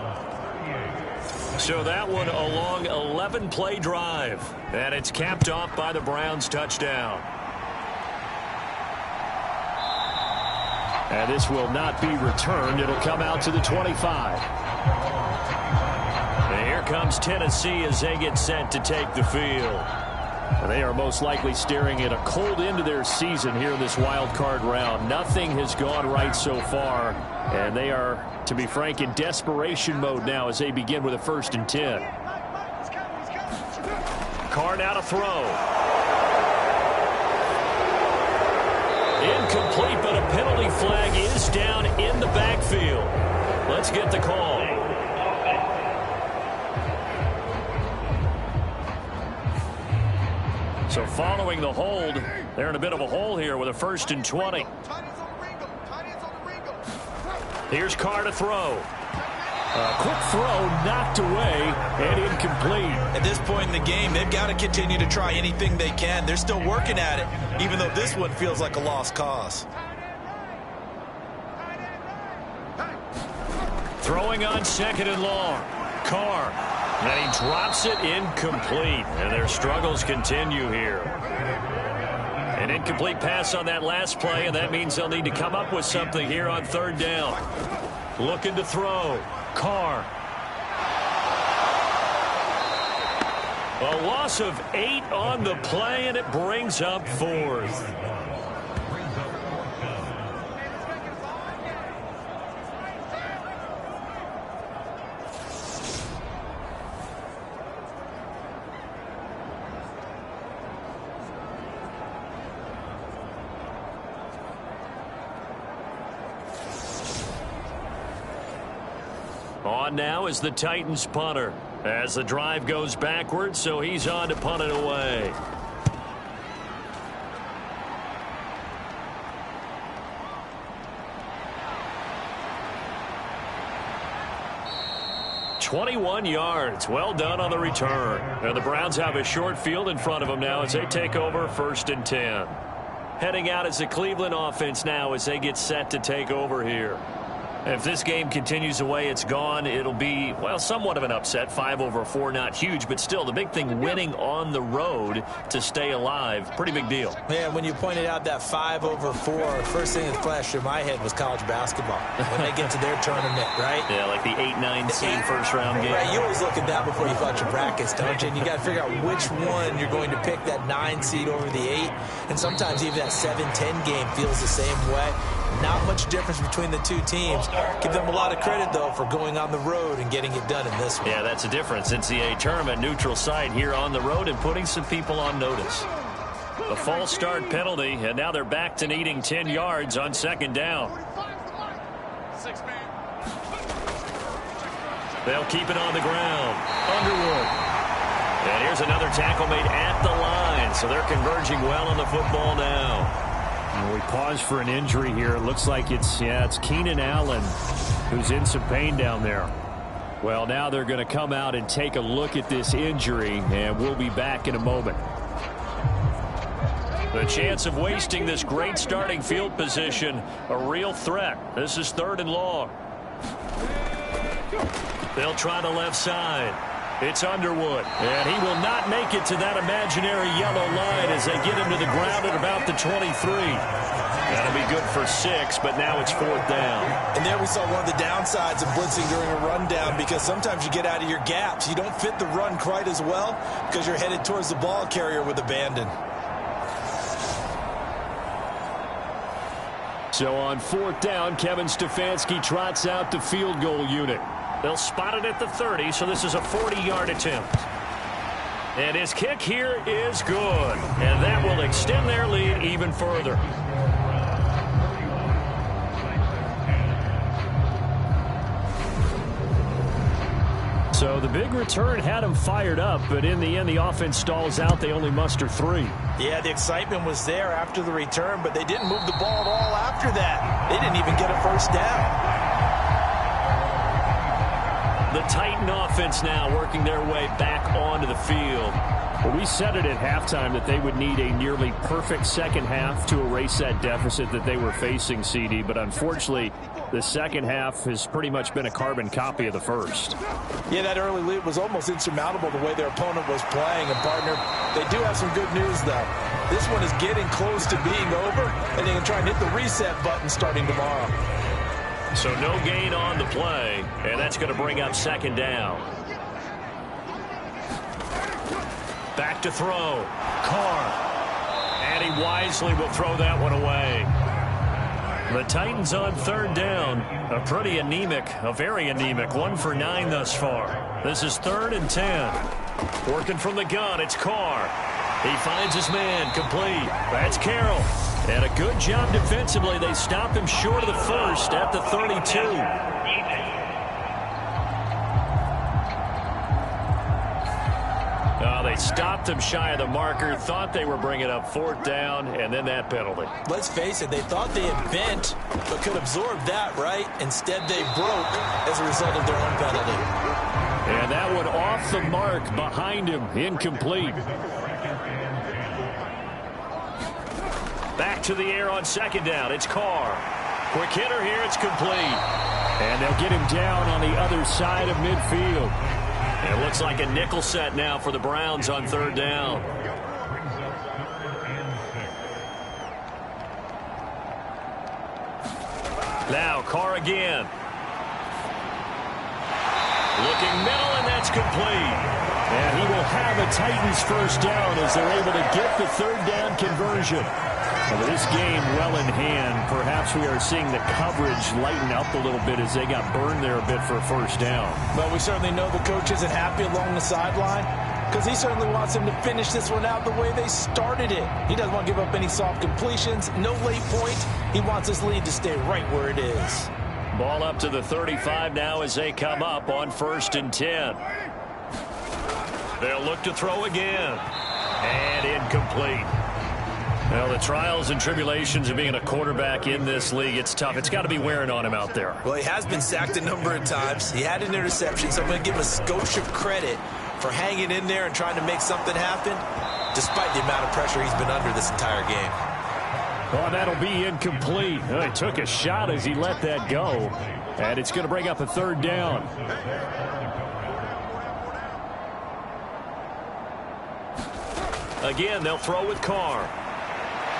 So that one a long 11-play drive. And it's capped off by the Browns' touchdown. And this will not be returned. It'll come out to the 25. And here comes Tennessee as they get set to take the field. They are most likely staring at a cold end to their season here in this wild card round. Nothing has gone right so far, and they are, to be frank, in desperation mode now as they begin with a 1st and 10. Carr now to throw. Incomplete, but a penalty flag is down in the backfield. Let's get the call. So following the hold, they're in a bit of a hole here with a 1st and 20. Here's Carr to throw. A quick throw knocked away and incomplete. At this point in the game, they've got to continue to try anything they can. They're still working at it, even though this one feels like a lost cause. Throwing on 2nd and long. Carr. And he drops it incomplete. And their struggles continue here. An incomplete pass on that last play, and that means they'll need to come up with something here on 3rd down. Looking to throw. Carr. A loss of 8 on the play, and it brings up 4th. On now is the Titans punter as the drive goes backwards, so he's on to punt it away. "21 yards. Well done on the return. And the Browns have a short field in front of them now as they take over 1st and 10. Heading out is the Cleveland offense now as they get set to take over here. If this game continues the way it's gone, it'll be, well, somewhat of an upset. 5-4, not huge, but still the big thing, winning on the road to stay alive. Pretty big deal. Man, when you pointed out that 5-4, first thing that flashed through my head was college basketball. When they get to their tournament, right? Yeah, like the 8-9 seed first-round game. Right, you always look at that before you fudge your brackets, don't you? And you got to figure out which one you're going to pick, that 9 seed over the 8. And sometimes even that 7-10 game feels the same way. Not much difference between the two teams. Give them a lot of credit, though, for going on the road and getting it done in this one. Yeah, that's a difference. NCAA tournament neutral site here on the road and putting some people on notice. A false start penalty, and now they're back to needing 10 yards on 2nd down. They'll keep it on the ground. Underwood. And here's another tackle made at the line, so they're converging well on the football now. We pause for an injury here. It looks like it's Keenan Allen who's in some pain down there. Well, now they're going to come out and take a look at this injury, and we'll be back in a moment. The chance of wasting this great starting field position, a real threat. This is 3rd and long. They'll try the left side. It's Underwood, and he will not make it to that imaginary yellow line as they get him to the ground at about the 23. That'll be good for 6, but now it's 4th down. And there we saw one of the downsides of blitzing during a rundown, because sometimes you get out of your gaps. You don't fit the run quite as well because you're headed towards the ball carrier with abandon. So on 4th down, Kevin Stefanski trots out the field goal unit. They'll spot it at the 30, so this is a 40-yard attempt. And his kick here is good. And that will extend their lead even further. So the big return had him fired up, but in the end, the offense stalls out. They only muster 3. Yeah, the excitement was there after the return, but they didn't move the ball at all after that. They didn't even get a first down. The Titan offense now working their way back onto the field. Well, we said it at halftime that they would need a nearly perfect second half to erase that deficit that they were facing, CD. But unfortunately, the second half has pretty much been a carbon copy of the first. Yeah, that early lead was almost insurmountable the way their opponent was playing. And, partner, they do have some good news, though. This one is getting close to being over, and they can try and hit the reset button starting tomorrow. So no gain on the play, and that's going to bring up 2nd down. Back to throw. Carr. And he wisely will throw that one away. The Titans on 3rd down. A pretty anemic, a very anemic 1 for 9 thus far. This is 3rd and 10. Working from the gun, it's Carr. He finds his man, complete. That's Carroll. And a good job defensively. They stop him short of the first at the 32. They stopped him shy of the marker, thought they were bringing up 4th down, and then that penalty. Let's face it, they thought they had bent, but could absorb that, right? Instead, they broke as a result of their own penalty. And that one off the mark behind him, incomplete. Back to the air on 2nd down. It's Carr. Quick hitter here. It's complete. And they'll get him down on the other side of midfield. It looks like a nickel set now for the Browns on 3rd down. Now Carr again. Looking middle, and that's complete. And he will have a Titans first down as they're able to get the 3rd down conversion. And with this game well in hand, perhaps we are seeing the coverage lighten up a little bit as they got burned there a bit for a first down. But we certainly know the coach isn't happy along the sideline because he certainly wants them to finish this one out the way they started it. He doesn't want to give up any soft completions, no late point. He wants his lead to stay right where it is. Ball up to the 35 now as they come up on 1st and 10. They'll look to throw again. And incomplete. Well, the trials and tribulations of being a quarterback in this league, it's tough. It's got to be wearing on him out there. Well, he has been sacked a number of times. He had an interception, so I'm going to give him a skosh of credit for hanging in there and trying to make something happen, despite the amount of pressure he's been under this entire game. Well, that'll be incomplete. He took a shot as he let that go, and it's going to bring up a 3rd down. Again, they'll throw with Carr.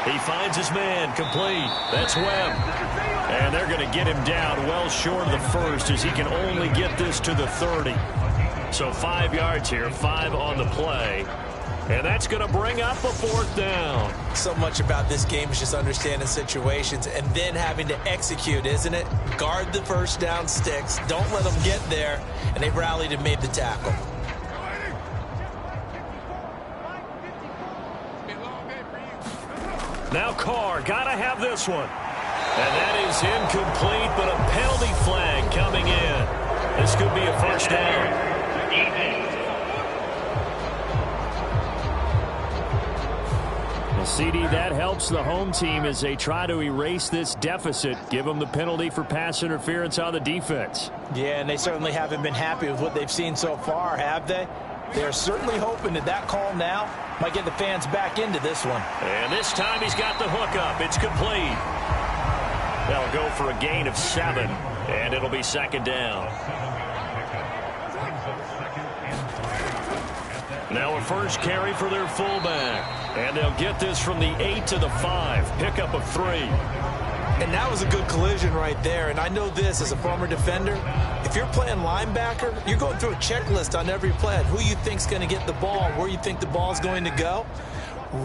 He finds his man, complete. That's Webb. And they're going to get him down well short of the first as he can only get this to the 30. So 5 yards here, 5 on the play. And that's going to bring up a 4th down. So much about this game is just understanding situations and then having to execute, isn't it? Guard the first down sticks. Don't let them get there. And they rallied and made the tackle. Now Carr, got to have this one. And that is incomplete, but a penalty flag coming in. This could be a first down. Well, CD, that helps the home team as they try to erase this deficit, give them the penalty for pass interference on the defense. Yeah, and they certainly haven't been happy with what they've seen so far, have they? They're certainly hoping that that call now might get the fans back into this one. And this time he's got the hook up. It's complete. They'll go for a gain of 7, and it'll be 2nd down. Now a first carry for their fullback. And they'll get this from the 8 to the 5. Pickup of 3. And that was a good collision right there. And I know this as a former defender. If you're playing linebacker, you're going through a checklist on every play on who you think's going to get the ball, where you think the ball's going to go.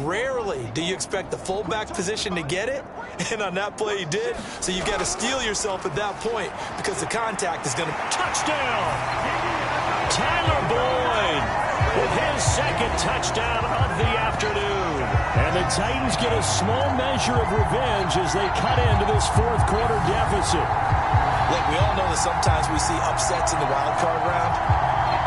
Rarely do you expect the fullback position to get it. And on that play he did. So you've got to steel yourself at that point because the contact is going to... Touchdown! Tyler Boyd with his second touchdown of the afternoon. And the Titans get a small measure of revenge as they cut into this fourth quarter deficit. Look, we all know that sometimes we see upsets in the wild card round.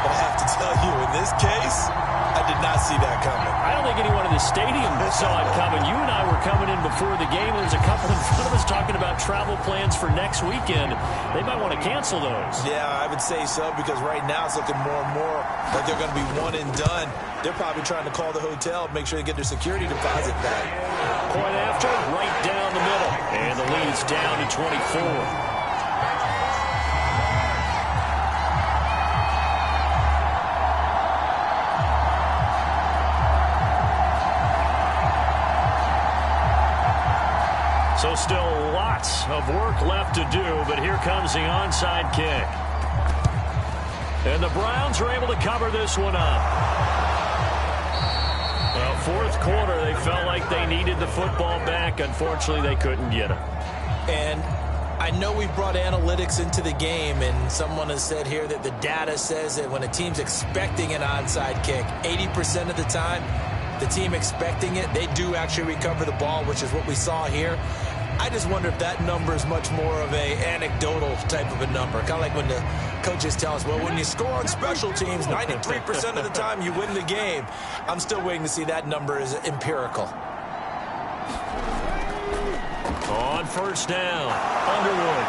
But I have to tell you, in this case, I did not see that coming. I don't think anyone in the stadium saw it coming. You and I were coming in before the game. There's a couple in front of us talking about travel plans for next weekend. They might want to cancel those. Yeah, I would say so because right now it's looking more and more like they're going to be one and done. They're probably trying to call the hotel, make sure they get their security deposit back. Point after, right down the middle. And the lead's down to 24. So still lots of work left to do, but here comes the onside kick. And the Browns are able to cover this one up. Well, fourth quarter, they felt like they needed the football back. Unfortunately, they couldn't get it. And I know we've brought analytics into the game, and someone has said here that the data says that when a team's expecting an onside kick, 80% of the time, the team expecting it, they do actually recover the ball, which is what we saw here. I just wonder if that number is much more of a anecdotal type of a number. Kind of like when the coaches tell us, well, when you score on special teams, 93% of the time you win the game. I'm still waiting to see that number is empirical. On first down, Underwood.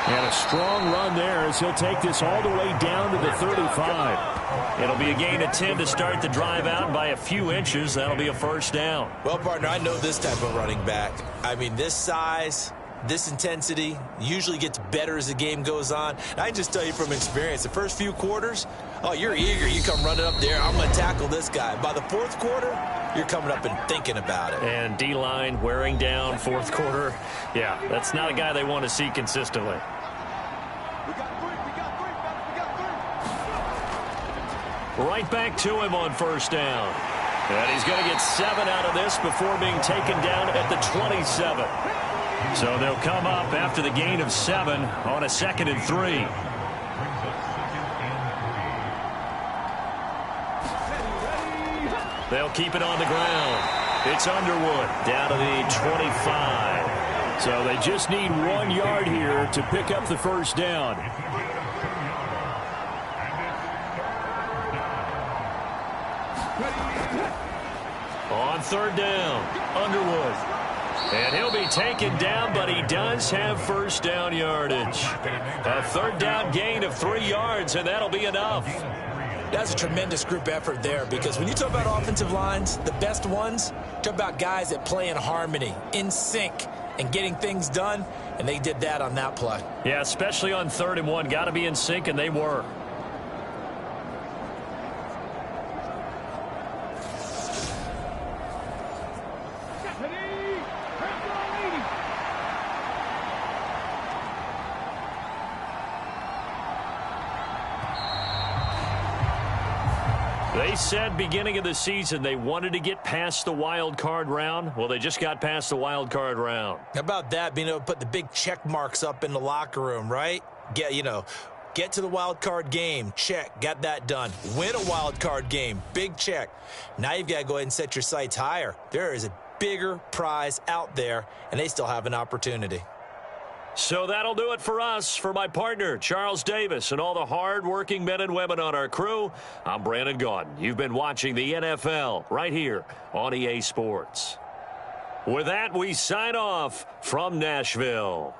And a strong run there as he'll take this all the way down to the 35. It'll be a gain of 10 to start the drive out by a few inches. That'll be a first down. Well, partner, I know this type of running back. I mean, this size, this intensity usually gets better as the game goes on. And I can just tell you from experience, the first few quarters, oh, you're eager. You come running up there, I'm going to tackle this guy. By the fourth quarter, you're coming up and thinking about it. And D-line wearing down fourth quarter. Yeah, that's not a guy they want to see consistently. Right back to him on first down. And he's going to get 7 out of this before being taken down at the 27. So they'll come up after the gain of 7 on a 2nd and 3. They'll keep it on the ground. It's Underwood down to the 25. So they just need 1 yard here to pick up the first down. On third down, Underwood. And he'll be taken down, but he does have first down yardage. A third down gain of 3 yards, and that'll be enough. That's a tremendous group effort there because when you talk about offensive lines, the best ones, talk about guys that play in harmony, in sync, and getting things done, and they did that on that play. Yeah, especially on 3rd and 1. Got to be in sync, and they were. They said beginning of the season they wanted to get past the wild card round. Well, they just got past the wild card round. How about that, being able to put the big check marks up in the locker room, right? Get to the wild card game, check, got that done. Win a wild card game, big check. Now you've got to go ahead and set your sights higher. There is a bigger prize out there, and they still have an opportunity. So that'll do it for us. For my partner, Charles Davis, and all the hard-working men and women on our crew, I'm Brandon Gaudin. You've been watching the NFL right here on EA Sports. With that, we sign off from Nashville.